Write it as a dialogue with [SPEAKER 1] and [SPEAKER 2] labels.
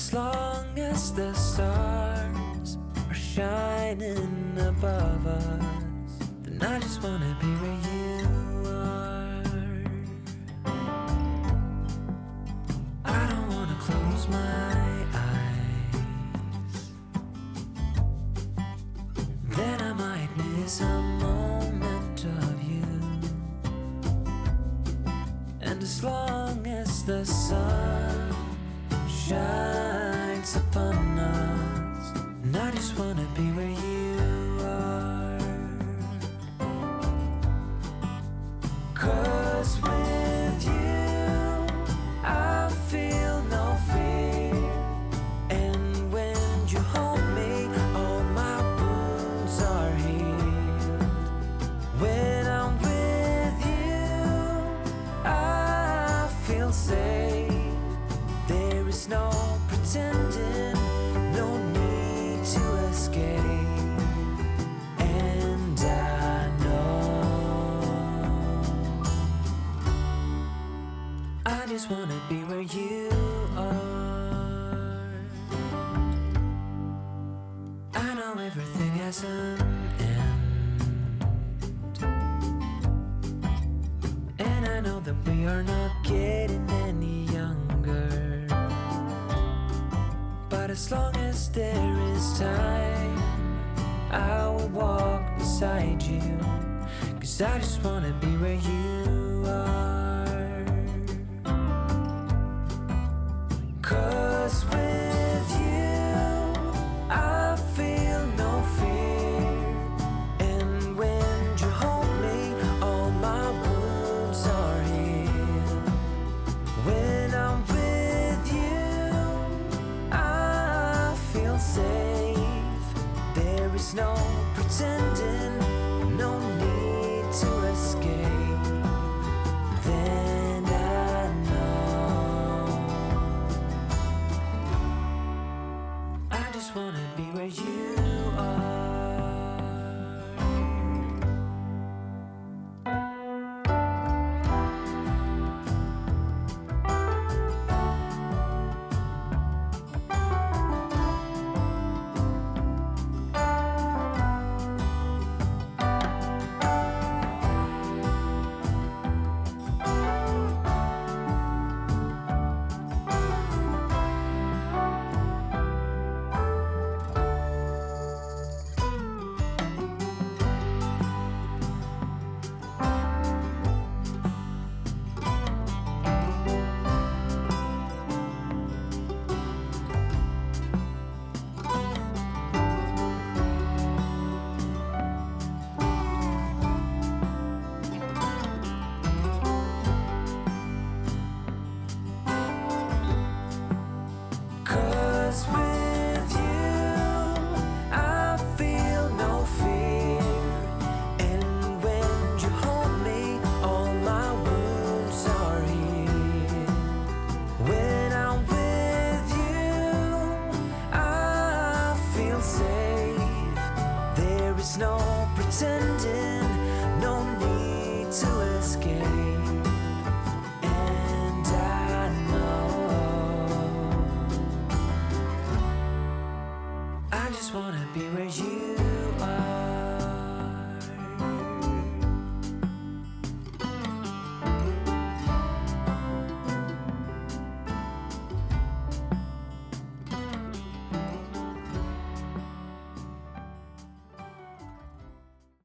[SPEAKER 1] as long as the stars are shining above us, then I just wanna be where you are. I don't wanna close my eyes, then I might miss a moment of you. And as long as the sun shines upon us, and I just wanna be where you are. 'Cause with you I feel no fear, and when you hold me all my wounds are healed. When I'm with you I feel safe. There is no pretending, no need to escape. And I know I just wanna be where you are. I know everything has an end, and I know that we are not getting any younger. But as long as there is time, I will walk beside you. 'Cause I just wanna be where you are.